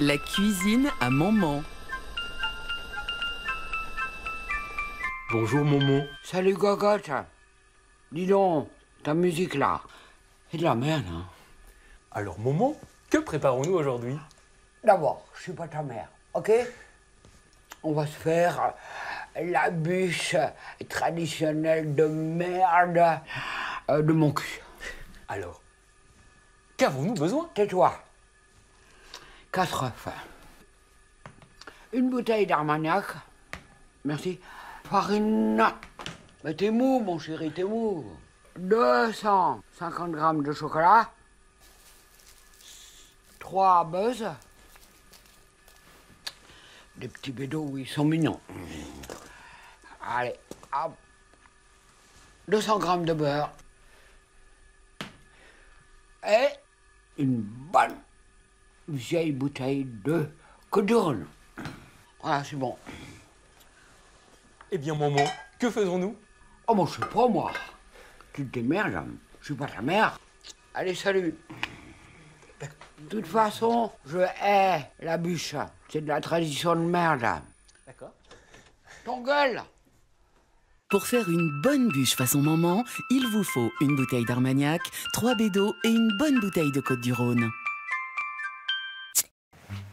La cuisine à maman. Bonjour Momo. Salut Gogotte. Dis donc, ta musique là, c'est de la merde, hein. Alors Momo, que préparons-nous aujourd'hui? D'abord, je suis pas ta mère, ok? On va se faire la bûche traditionnelle de merde de mon cul. Alors, qu'avons-nous besoin? Tais-toi. 4 œufs. Une bouteille d'Armagnac. Merci. Farine. Mais t'es mou, mon chéri, t'es mou. 250 grammes de chocolat. 3 buzz. Des petits bédos, oui, ils sont mignons. Allez, hop. 200 grammes de beurre. Et une bonne vieille bouteille de Codurne. Voilà, c'est bon. Eh bien Momo, que faisons-nous? Oh, moi, je sais pas, moi. Tu te démerdes, je suis pas ta mère. Allez, salut. De toute façon, je hais la bûche. C'est de la tradition de merde. D'accord. Ton gueule. Pour faire une bonne bûche façon maman, il vous faut une bouteille d'Armagnac, 3 bédos et une bonne bouteille de Côtes-du-Rhône.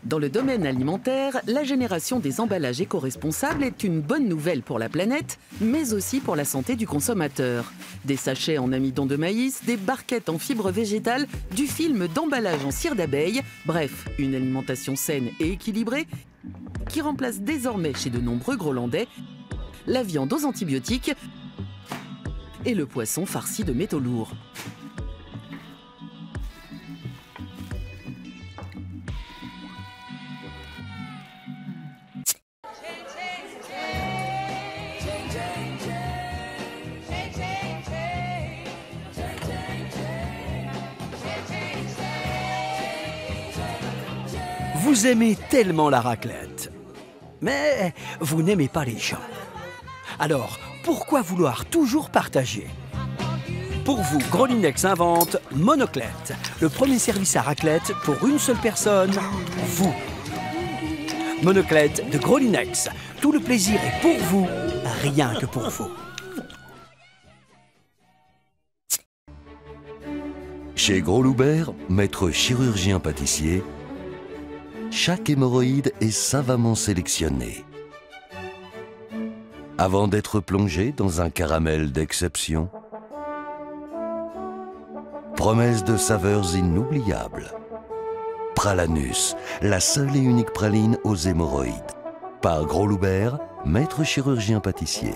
Dans le domaine alimentaire, la génération des emballages éco-responsables est une bonne nouvelle pour la planète, mais aussi pour la santé du consommateur. Des sachets en amidon de maïs, des barquettes en fibres végétales, du film d'emballage en cire d'abeille, bref, une alimentation saine et équilibrée qui remplace désormais chez de nombreux Grolandais la viande aux antibiotiques et le poisson farci de métaux lourds. Vous aimez tellement la raclette, mais vous n'aimez pas les gens. Alors, pourquoi vouloir toujours partager? Pour vous, Grolinex invente Monoclette, le premier service à raclette pour une seule personne, vous. Monoclette de Grolinex, tout le plaisir est pour vous, rien que pour vous. Chez Gros Loubert, maître chirurgien pâtissier, chaque hémorroïde est savamment sélectionné. Avant d'être plongé dans un caramel d'exception, promesse de saveurs inoubliables. Pralanus, la seule et unique praline aux hémorroïdes. Par Gros Loubert, maître chirurgien pâtissier.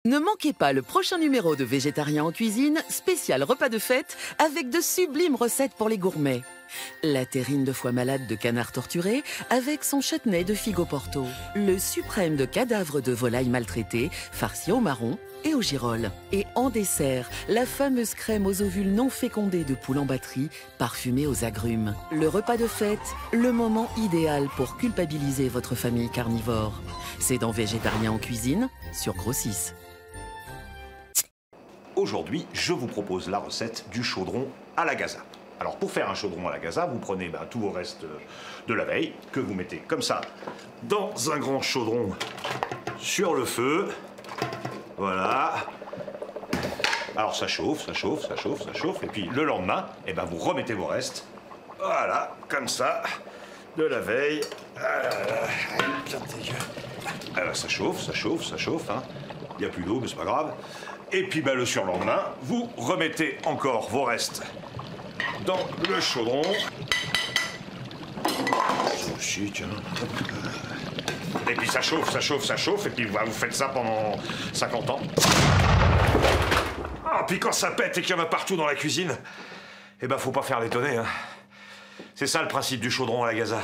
Ne manquez pas le prochain numéro de Végétarien en cuisine, spécial repas de fête, avec de sublimes recettes pour les gourmets. La terrine de foie malade de canard torturé avec son chutney de figue au porto. Le suprême de cadavre de volaille maltraité, farci au marron et au girolles. Et en dessert, la fameuse crème aux ovules non fécondés de poule en batterie, parfumée aux agrumes. Le repas de fête, le moment idéal pour culpabiliser votre famille carnivore. C'est dans Végétarien en cuisine, sur Gros 6. Aujourd'hui, je vous propose la recette du chaudron à la gaza. Alors pour faire un chaudron à la gaza, vous prenez tous vos restes de la veille, que vous mettez comme ça dans un grand chaudron sur le feu. Voilà. Alors ça chauffe, ça chauffe, ça chauffe, ça chauffe. Et puis le lendemain, vous remettez vos restes. Voilà, comme ça, de la veille. Bien dégueu. Alors ça chauffe, ça chauffe, ça chauffe. Hein. Il n'y a plus d'eau, mais c'est pas grave. Et puis le surlendemain, vous remettez encore vos restes dans le chaudron. Aussi, tiens. Et puis ça chauffe, ça chauffe, ça chauffe. Et puis vous faites ça pendant 50 ans. Ah, puis quand ça pète et qu'il y en a partout dans la cuisine, faut pas faire l'étonner. Hein. C'est ça le principe du chaudron à la gaza.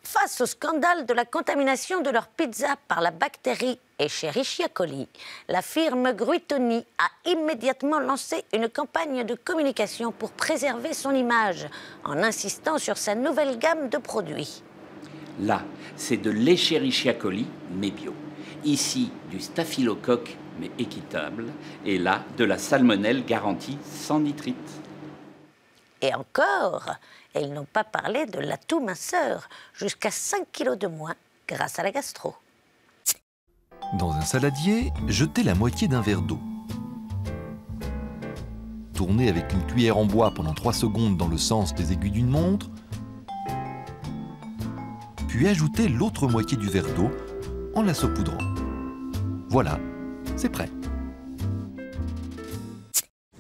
Face au scandale de la contamination de leur pizza par la bactérie Escherichia coli, la firme Gruitoni a immédiatement lancé une campagne de communication pour préserver son image, en insistant sur sa nouvelle gamme de produits. Là, c'est de l'Escherichia coli, mais bio. Ici, du staphylocoque, mais équitable. Et là, de la salmonelle garantie sans nitrite. Et encore, et ils n'ont pas parlé de l'atout minceur, jusqu'à 5 kilos de moins grâce à la gastro. Dans un saladier, jetez la moitié d'un verre d'eau. Tournez avec une cuillère en bois pendant 3 secondes dans le sens des aiguilles d'une montre. Puis ajoutez l'autre moitié du verre d'eau en la saupoudrant. Voilà, c'est prêt.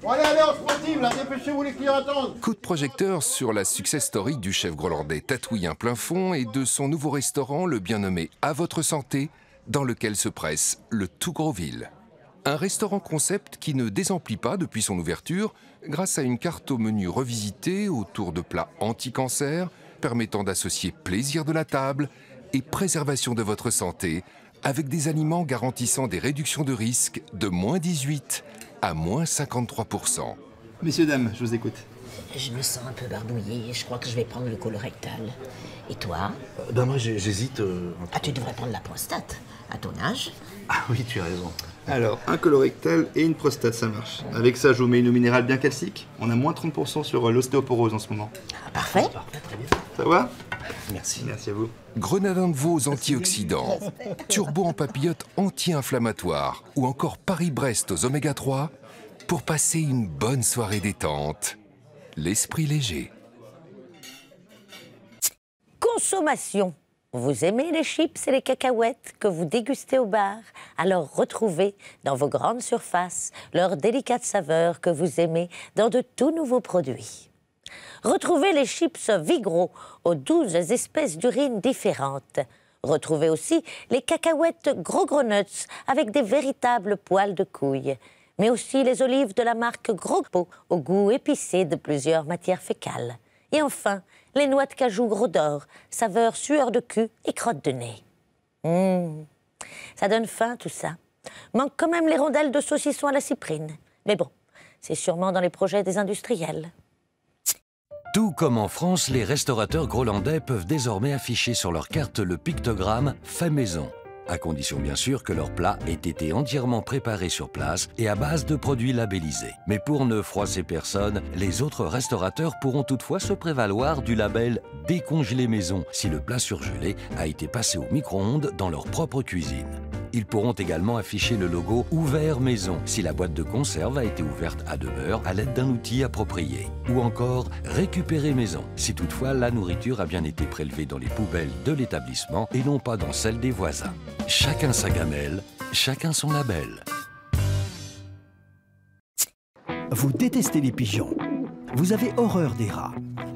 Bon, allez, on se motive, là, dépêchez-vous, les clients attendent. Coup de projecteur sur la success story du chef grolandais Tatouille un plein fond et de son nouveau restaurant, le bien nommé À votre santé, dans lequel se presse le tout gros ville. Un restaurant concept qui ne désemplit pas depuis son ouverture grâce à une carte au menu revisitée autour de plats anti-cancer permettant d'associer plaisir de la table et préservation de votre santé avec des aliments garantissant des réductions de risque de moins 18 à moins 53%. Messieurs, dames, je vous écoute. Je me sens un peu barbouillée, je crois que je vais prendre le colorectal. Et toi? Ben moi j'hésite... Ah, tu devrais prendre la prostate, à ton âge. Ah oui, tu as raison. Alors, un colorectal et une prostate, ça marche. Avec ça, je vous mets une eau minérale bien calcique. On a moins 30% sur l'ostéoporose en ce moment. Ah, parfait. Ça va? Merci. Merci à vous. Grenadin de veau antioxydants, turbo en papillote anti-inflammatoire ou encore Paris-Brest aux oméga 3 pour passer une bonne soirée détente. L'esprit léger. Consommation. Vous aimez les chips et les cacahuètes que vous dégustez au bar? Alors retrouvez dans vos grandes surfaces leurs délicates saveurs que vous aimez dans de tout nouveaux produits. Retrouvez les chips Vigro aux 12 espèces d'urine différentes. Retrouvez aussi les cacahuètes Gros Nuts avec des véritables poils de couilles. Mais aussi les olives de la marque Gros Pot au goût épicé de plusieurs matières fécales. Et enfin, les noix de cajou Gros d'Or, saveur sueur de cul et crotte de nez. Ça donne faim tout ça. Manque quand même les rondelles de saucisson à la cyprine. Mais bon, c'est sûrement dans les projets des industriels. Tout comme en France, les restaurateurs grolandais peuvent désormais afficher sur leur carte le pictogramme « Fait maison », à condition bien sûr que leur plat ait été entièrement préparé sur place et à base de produits labellisés. Mais pour ne froisser personne, les autres restaurateurs pourront toutefois se prévaloir du label « Décongelé maison » si le plat surgelé a été passé au micro-ondes dans leur propre cuisine. Ils pourront également afficher le logo « Ouvert maison » si la boîte de conserve a été ouverte à demeure à l'aide d'un outil approprié. Ou encore « Récupérer maison » si toutefois la nourriture a bien été prélevée dans les poubelles de l'établissement et non pas dans celles des voisins. Chacun sa gamelle, chacun son label. Vous détestez les pigeons. Vous avez horreur des rats.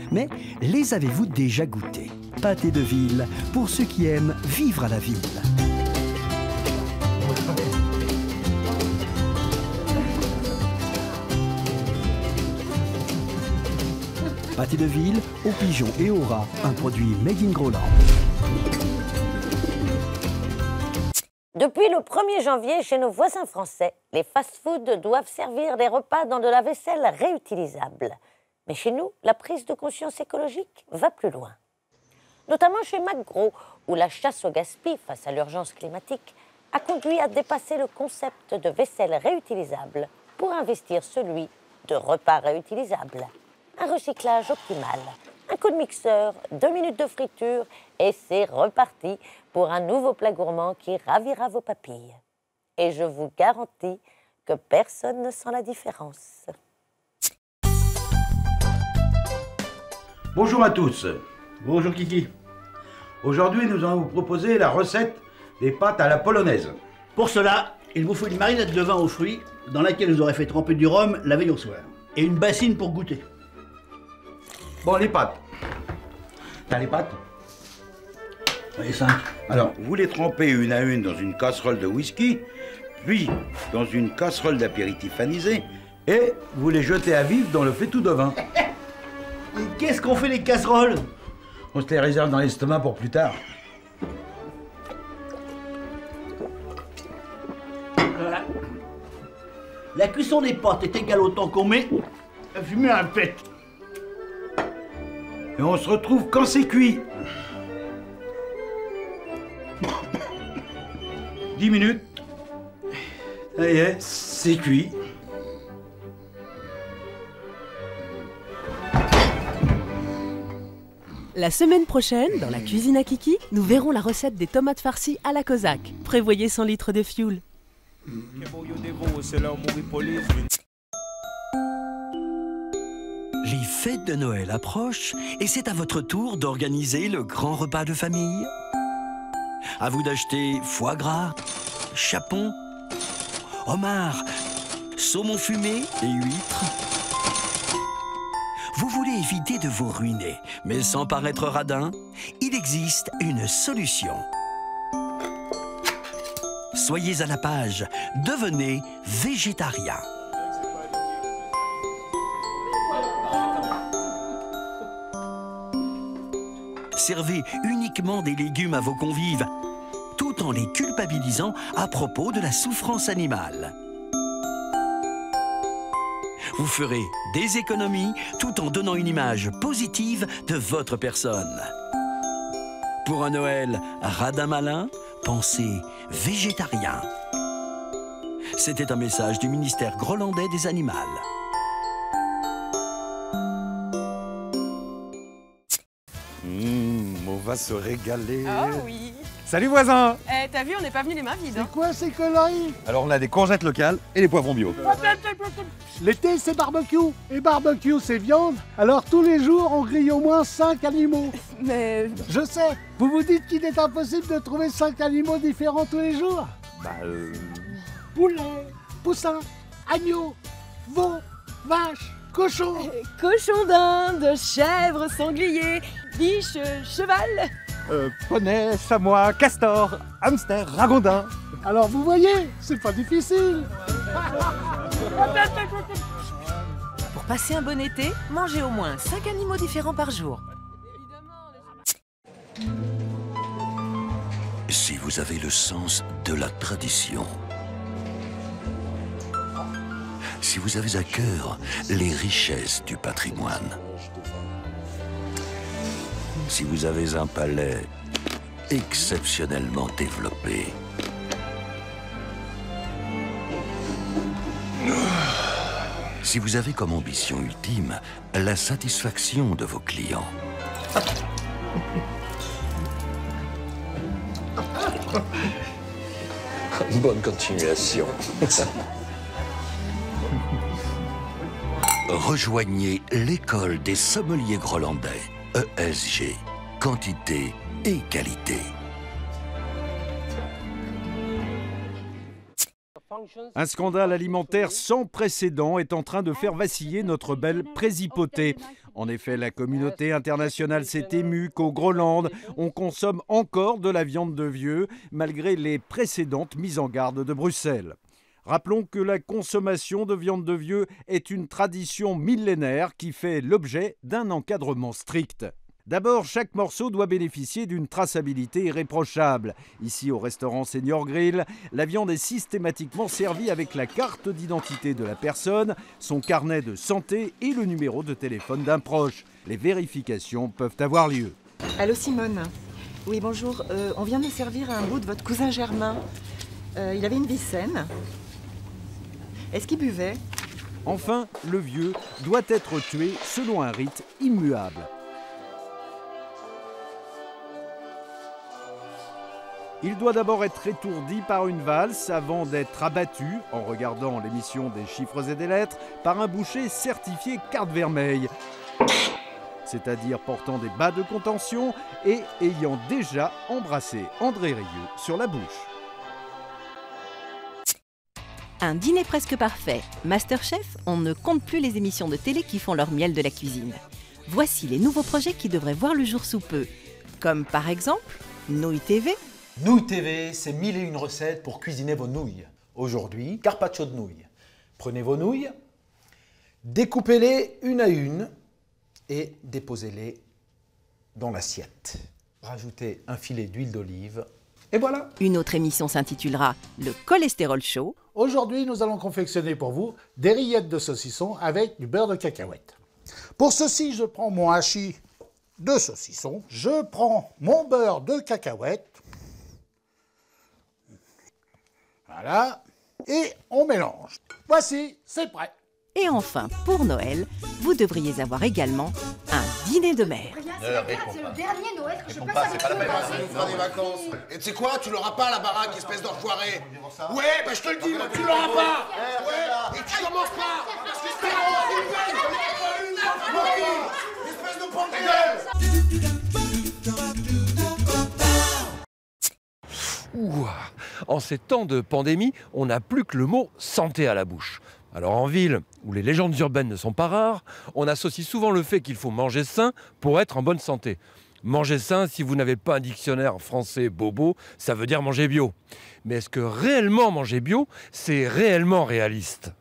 Mais les avez-vous déjà goûtés? Pâté de ville, pour ceux qui aiment vivre à la ville. Pâté de ville, aux pigeons et aux rats, un produit made in Groland. Depuis le 1er janvier, chez nos voisins français, les fast-foods doivent servir des repas dans de la vaisselle réutilisable. Mais chez nous, la prise de conscience écologique va plus loin. Notamment chez McGraw, où la chasse au gaspillage face à l'urgence climatique a conduit à dépasser le concept de vaisselle réutilisable pour investir celui de repas réutilisables. Un recyclage optimal, un coup de mixeur, 2 minutes de friture et c'est reparti pour un nouveau plat gourmand qui ravira vos papilles. Et je vous garantis que personne ne sent la différence. Bonjour à tous. Bonjour Kiki. Aujourd'hui, nous allons vous proposer la recette des pâtes à la polonaise. Pour cela, il vous faut une marinade de vin aux fruits dans laquelle vous aurez fait tremper du rhum la veille au soir. Et une bassine pour goûter. Bon, les pâtes. T'as les pâtes? Les 5. Alors, vous les trempez une à une dans une casserole de whisky, puis dans une casserole d'apéritif anisé, et vous les jetez à vif dans le faitout de vin. Qu'est-ce qu'on fait les casseroles? On se les réserve dans l'estomac pour plus tard. Voilà. La cuisson des pâtes est égale au temps qu'on met à fumer un pet. Et on se retrouve quand c'est cuit. 10 minutes. Ça y est, c'est cuit. La semaine prochaine, dans la cuisine à Kiki, nous verrons la recette des tomates farcies à la cosaque. Prévoyez 100 litres de fioul. Les fêtes de Noël approchent et c'est à votre tour d'organiser le grand repas de famille. À vous d'acheter foie gras, chapon, homard, saumon fumé et huîtres. Vous voulez éviter de vous ruiner, mais sans paraître radin, il existe une solution. Soyez à la page, devenez végétarien. Servez uniquement des légumes à vos convives, tout en les culpabilisant à propos de la souffrance animale. Vous ferez des économies tout en donnant une image positive de votre personne. Pour un Noël radin malin, pensez végétarien. C'était un message du ministère grolandais des Animales. On va se régaler. Ah oui. Salut voisin. Eh, t'as vu, on n'est pas venu les mains vides. C'est quoi ces conneries? Alors on a des courgettes locales et des poivrons bio. L'été c'est barbecue. Et barbecue c'est viande. Alors tous les jours on grille au moins 5 animaux. Mais... Je sais. Vous vous dites qu'il est impossible de trouver 5 animaux différents tous les jours? Poulet, poussin, agneau, veau, vache, cochon. Cochon d'Inde, chèvre, sanglier, biche, cheval. Poney, chamois, castor, hamster, ragondin. Alors vous voyez, c'est pas difficile. Pour passer un bon été, mangez au moins 5 animaux différents par jour. Si vous avez le sens de la tradition, si vous avez à cœur les richesses du patrimoine, si vous avez un palais exceptionnellement développé, si vous avez comme ambition ultime la satisfaction de vos clients, bonne continuation. rejoignez l'école des sommeliers grolandais, ESG, quantité et qualité. Un scandale alimentaire sans précédent est en train de faire vaciller notre belle Présipotée. En effet, la communauté internationale s'est émue qu'au Groenland, on consomme encore de la viande de vieux, malgré les précédentes mises en garde de Bruxelles. Rappelons que la consommation de viande de vieux est une tradition millénaire qui fait l'objet d'un encadrement strict. D'abord, chaque morceau doit bénéficier d'une traçabilité irréprochable. Ici, au restaurant Senior Grill, la viande est systématiquement servie avec la carte d'identité de la personne, son carnet de santé et le numéro de téléphone d'un proche. Les vérifications peuvent avoir lieu. Allô Simone. Oui, bonjour. On vient de me servir un bout de votre cousin Germain. Il avait une vie saine. Est-ce qu'il buvait? Enfin, le vieux doit être tué selon un rite immuable. Il doit d'abord être étourdi par une valse avant d'être abattu, en regardant l'émission des chiffres et des lettres, par un boucher certifié carte vermeille, c'est-à-dire portant des bas de contention et ayant déjà embrassé André Rieu sur la bouche. Un dîner presque parfait. Masterchef, on ne compte plus les émissions de télé qui font leur miel de la cuisine. Voici les nouveaux projets qui devraient voir le jour sous peu. Comme par exemple, Nouilles TV. Nouilles TV, c'est 1001 recettes pour cuisiner vos nouilles. Aujourd'hui, carpaccio de nouilles. Prenez vos nouilles, découpez-les une à une et déposez-les dans l'assiette. Rajoutez un filet d'huile d'olive et voilà. Une autre émission s'intitulera Le Cholestérol Show. Aujourd'hui, nous allons confectionner pour vous des rillettes de saucisson avec du beurre de cacahuète. Pour ceci, je prends mon hachis de saucisson, je prends mon beurre de cacahuète, voilà, et on mélange. Voici, c'est prêt. Et enfin, pour Noël, vous devriez avoir également un dîner de mer. C'est le dernier Noël que je passe avec C'est pas la peine, eux. on fera des vacances. Et tu sais quoi, tu l'auras pas la baraque, espèce d'enfoiré. Ouais, bah je te le dis, moi, tu l'auras pas. Ouais, et tu commences pas. Parce que c'est espèce de Ouah, en ces temps de pandémie, on n'a plus que le mot santé à la bouche. Alors en ville, où les légendes urbaines ne sont pas rares, on associe souvent le fait qu'il faut manger sain pour être en bonne santé. Manger sain, si vous n'avez pas un dictionnaire français bobo, ça veut dire manger bio. Mais est-ce que réellement manger bio, c'est réellement réaliste ?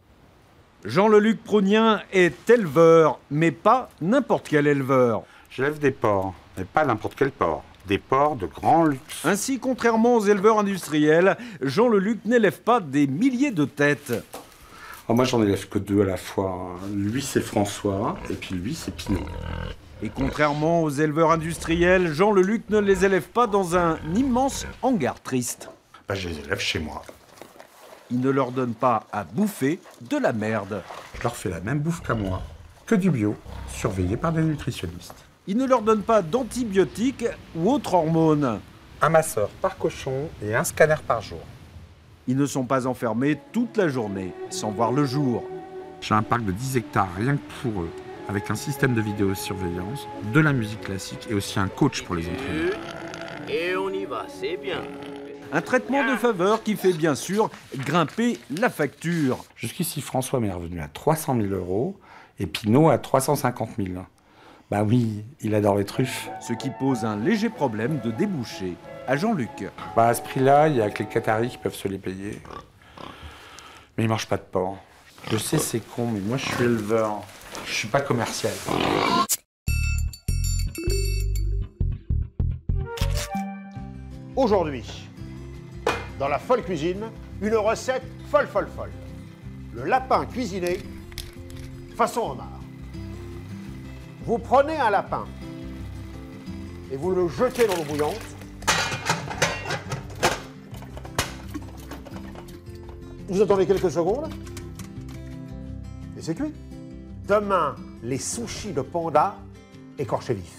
Jean-Leluc Prognien est éleveur, mais pas n'importe quel éleveur. J'élève des porcs, mais pas n'importe quel porc. Des porcs de grand luxe. Ainsi, contrairement aux éleveurs industriels, Jean-Leluc n'élève pas des milliers de têtes. Oh, moi, j'en élève que 2 à la fois. Lui, c'est François, et puis lui, c'est Pinot. Et contrairement aux éleveurs industriels, Jean-Leluc ne les élève pas dans un immense hangar triste. Bah, je les élève chez moi. Il ne leur donne pas à bouffer de la merde. Je leur fais la même bouffe qu'à moi, que du bio, surveillé par des nutritionnistes. Il ne leur donne pas d'antibiotiques ou autres hormones. Un masseur par cochon et un scanner par jour. Ils ne sont pas enfermés toute la journée, sans voir le jour. J'ai un parc de 10 hectares rien que pour eux, avec un système de vidéosurveillance, de la musique classique et aussi un coach pour les entraîneurs. Et on y va, c'est bien. Un traitement de faveur qui fait bien sûr grimper la facture. Jusqu'ici, François m'est revenu à 300 000 € et Pinot à 350 000. Bah oui, il adore les truffes. Ce qui pose un léger problème de débouché à Jean-Luc. Bah à ce prix-là, il n'y a que les Qataris qui peuvent se les payer. Mais ils mangent pas de porc. Je sais, c'est con, mais moi je suis éleveur. Je suis pas commercial. Aujourd'hui, dans la folle cuisine, une recette folle. Le lapin cuisiné façon homard. Vous prenez un lapin et vous le jetez dans l'eau bouillante. Vous attendez quelques secondes et c'est cuit. Demain, les sushis de panda écorchés vifs.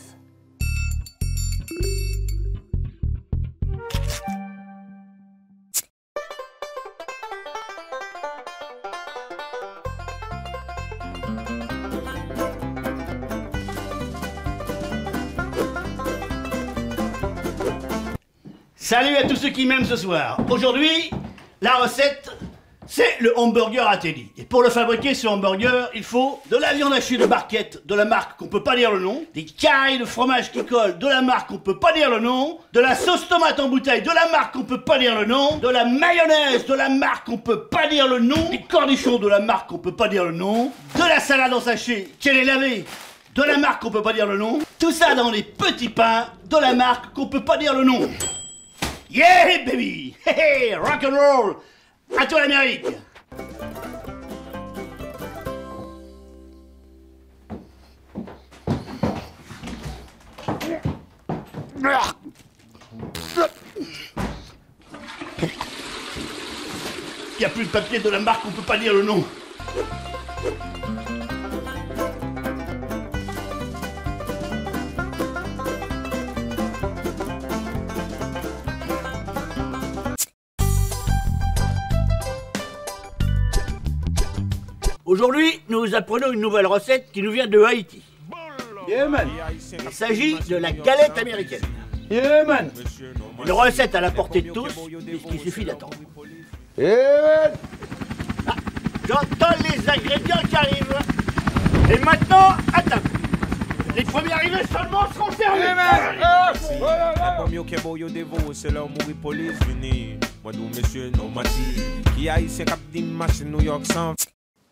Salut à tous ceux qui m'aiment ce soir. Aujourd'hui, la recette, c'est le hamburger à Teddy. Et pour le fabriquer, ce hamburger, il faut de la viande hachée de barquette, de la marque qu'on peut pas dire le nom, des carrés de fromage qui collent, de la marque qu'on peut pas dire le nom, de la sauce tomate en bouteille, de la marque qu'on peut pas dire le nom, de la mayonnaise, de la marque qu'on peut pas dire le nom, des cornichons de la marque qu'on peut pas dire le nom, de la salade en sachet, qu'elle est lavée, de la marque qu'on peut pas dire le nom, tout ça dans les petits pains de la marque qu'on peut pas dire le nom. Yeah baby! Hey, hey, rock and roll! À toi l'Amérique! Il n'y a plus de papier de la marque, on peut pas lire le nom. Aujourd'hui, nous apprenons une nouvelle recette qui nous vient de Haïti. Yeah, man. Il s'agit de la galette américaine. Yeah, man. Une recette à la portée de tous, puisqu'il suffit d'attendre. Yeah, man. Ah, j'entends les ingrédients qui arrivent. Et maintenant, à table. Les premiers arrivés seulement seront servis. Yeah, man.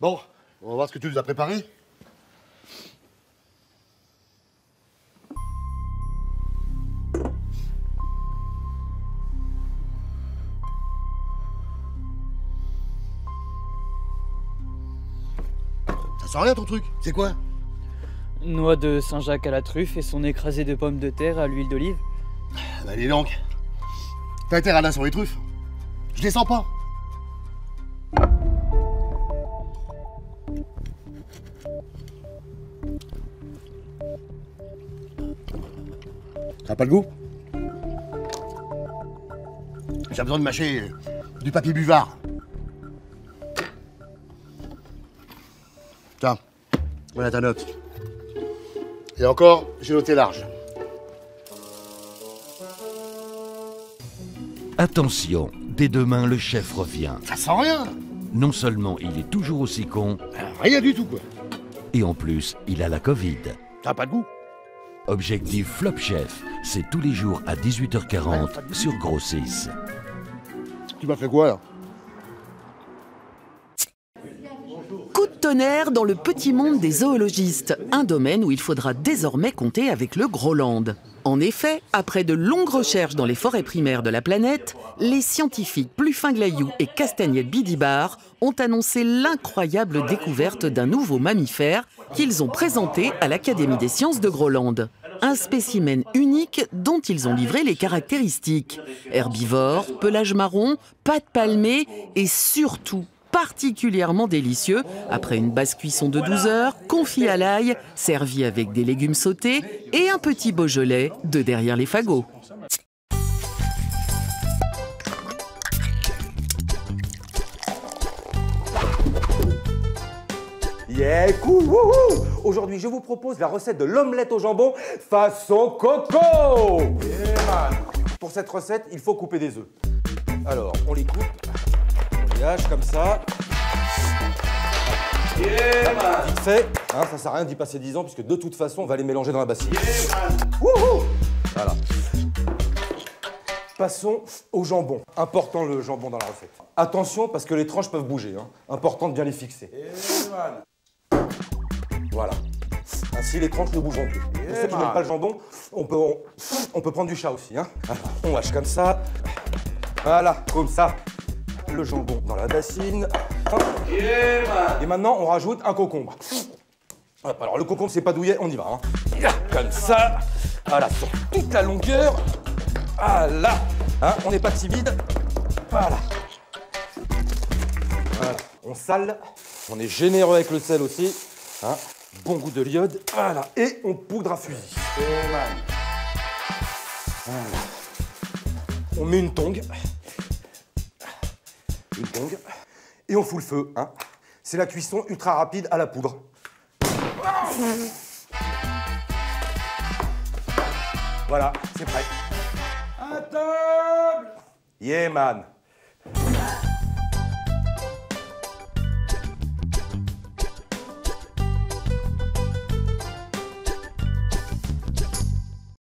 Bon, on va voir ce que tu nous as préparé. Ça sent rien ton truc, c'est quoi? Noix de Saint-Jacques à la truffe et son écrasé de pommes de terre à l'huile d'olive. Bah allez donc. T'as intérêt à la sur les truffes. Je les sens pas. Ça n'a pas le goût? J'ai besoin de mâcher du papier buvard. Tiens, voilà ta note. Et encore, j'ai noté large. Attention, dès demain, le chef revient. Ça sent rien. Non seulement il est toujours aussi con, Rien du tout, quoi. et en plus, il a la Covid. Ça n'a pas de goût. Objectif Flop Chef, c'est tous les jours à 18h40 sur Gros 6. Tu m'as fait quoi, là? Coup de tonnerre dans le petit monde des zoologistes, un domaine où il faudra désormais compter avec le Groland. En effet, après de longues recherches dans les forêts primaires de la planète, les scientifiques Plufin-Glayou et Castagnette-Bidibar ont annoncé l'incroyable découverte d'un nouveau mammifère qu'ils ont présenté à l'Académie des sciences de Groland. Un spécimen unique dont ils ont livré les caractéristiques. Herbivore, pelage marron, pattes palmées et surtout particulièrement délicieux après une basse cuisson de 12 heures, confit à l'ail, servi avec des légumes sautés et un petit Beaujolais de derrière les fagots. Yeah, cool, wouhou! Aujourd'hui, je vous propose la recette de l'omelette au jambon façon coco! Yeah. Pour cette recette, il faut couper des œufs. Alors, on les coupe, on les hache comme ça. Yeah, vite fait, hein, ça sert à rien d'y passer 10 ans, puisque de toute façon, on va les mélanger dans la bassine. Yeah, wouhou! Voilà. Passons au jambon. Important le jambon dans la recette. Attention, parce que les tranches peuvent bouger. Hein. Important de bien les fixer. Yeah, voilà. Ainsi, les tranches ne bougeront plus. Pour ceux qui n'aiment pas le jambon, on peut prendre du chat aussi. Hein. On hache comme ça. Voilà, comme ça. Le jambon dans la bassine. Et maintenant, on rajoute un concombre. Hop, alors, le concombre, c'est pas douillet, on y va. Hein. Comme ça. Voilà, sur toute la longueur. Voilà. Hein, on n'est pas timide. Voilà. Voilà. On sale. On est généreux avec le sel aussi. Hein. Bon goût de l'iode. Voilà. Et on poudre à fusil. Voilà. On met une tongue. Une tongue. Et on fout le feu. Hein. C'est la cuisson ultra rapide à la poudre. Voilà, c'est prêt. À table! Yeah, man!